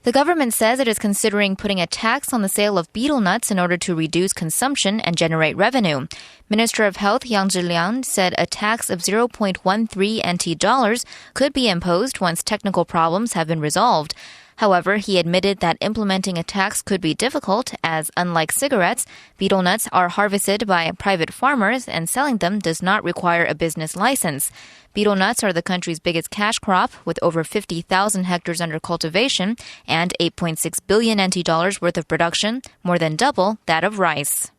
The government says it is considering putting a tax on the sale of betel nuts in order to reduce consumption and generate revenue. Minister of Health Yang Zhiliang said a tax of 0.13 NT dollars could be imposed once technical problems have been resolved. However, he admitted that implementing a tax could be difficult as, unlike cigarettes, betel nuts are harvested by private farmers and selling them does not require a business license. Betel nuts are the country's biggest cash crop, with over 50,000 hectares under cultivation and 8.6 billion NT dollars worth of production, more than double that of rice.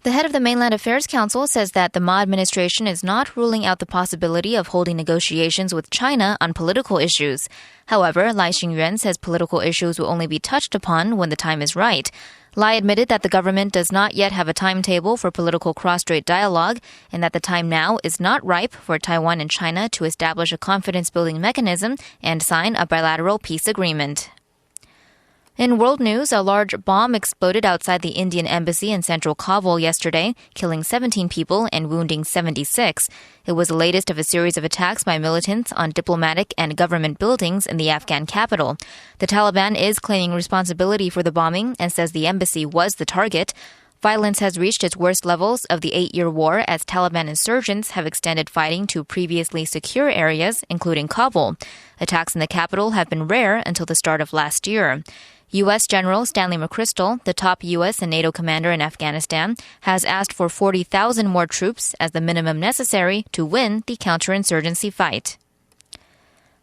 The head of the Mainland Affairs Council says that the Ma administration is not ruling out the possibility of holding negotiations with China on political issues. However, Lai Xingyuan says political issues will only be touched upon when the time is right. Lai admitted that the government does not yet have a timetable for political cross-strait dialogue and that the time now is not ripe for Taiwan and China to establish a confidence-building mechanism and sign a bilateral peace agreement. In world news, a large bomb exploded outside the Indian embassy in central Kabul yesterday, killing 17 people and wounding 76. It was the latest of a series of attacks by militants on diplomatic and government buildings in the Afghan capital. The Taliban is claiming responsibility for the bombing and says the embassy was the target. Violence has reached its worst levels of the 8-year war as Taliban insurgents have extended fighting to previously secure areas, including Kabul. Attacks in the capital have been rare until the start of last year. U.S. General Stanley McChrystal, the top U.S. and NATO commander in Afghanistan, has asked for 40,000 more troops as the minimum necessary to win the counterinsurgency fight.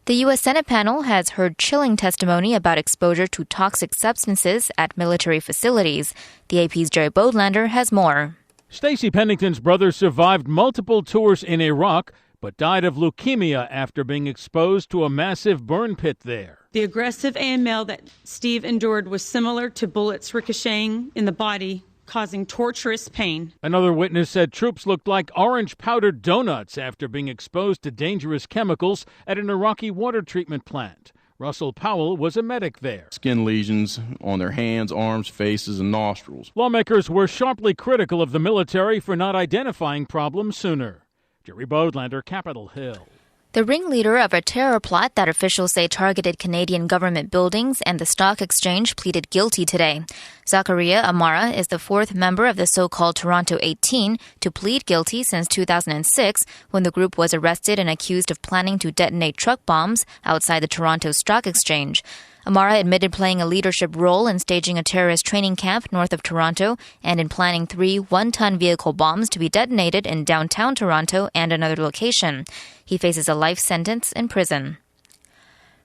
The U.S. Senate panel has heard chilling testimony about exposure to toxic substances at military facilities. The AP's Jerry Bodlander has more. Stacey Pennington's brother survived multiple tours in Iraq, but died of leukemia after being exposed to a massive burn pit there. The aggressive AML that Steve endured was similar to bullets ricocheting in the body, causing torturous pain. Another witness said troops looked like orange powdered donuts after being exposed to dangerous chemicals at an Iraqi water treatment plant. Russell Powell was a medic there. Skin lesions on their hands, arms, faces, and nostrils. Lawmakers were sharply critical of the military for not identifying problems sooner. Jerry Bodlander, Capitol Hill. The ringleader of a terror plot that officials say targeted Canadian government buildings and the stock exchange pleaded guilty today. Zakaria Amara is the fourth member of the so-called Toronto 18 to plead guilty since 2006, when the group was arrested and accused of planning to detonate truck bombs outside the Toronto Stock Exchange. Amara admitted playing a leadership role in staging a terrorist training camp north of Toronto and in planning 3 one-ton vehicle bombs to be detonated in downtown Toronto and another location. He faces a life sentence in prison.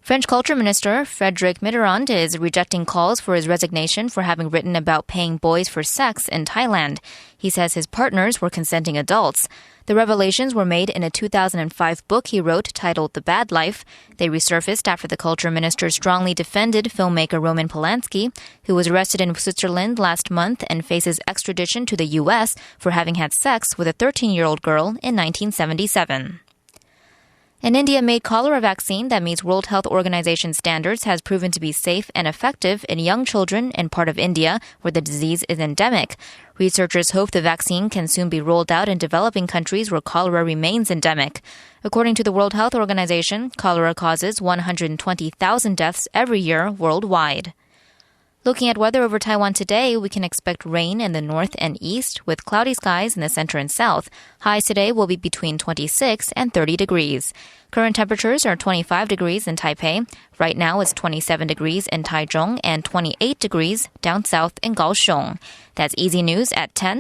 French Culture Minister Frédéric Mitterrand is rejecting calls for his resignation for having written about paying boys for sex in Thailand. He says his partners were consenting adults. The revelations were made in a 2005 book he wrote titled The Bad Life. They resurfaced after the culture minister strongly defended filmmaker Roman Polanski, who was arrested in Switzerland last month and faces extradition to the U.S. for having had sex with a 13-year-old girl in 1977. An India-made cholera vaccine that meets World Health Organization standards has proven to be safe and effective in young children in part of India where the disease is endemic. Researchers hope the vaccine can soon be rolled out in developing countries where cholera remains endemic. According to the World Health Organization, cholera causes 120,000 deaths every year worldwide. Looking at weather over Taiwan today, we can expect rain in the north and east with cloudy skies in the center and south. Highs today will be between 26 and 30 degrees. Current temperatures are 25 degrees in Taipei. Right now it's 27 degrees in Taichung and 28 degrees down south in Kaohsiung. That's Easy News at 10.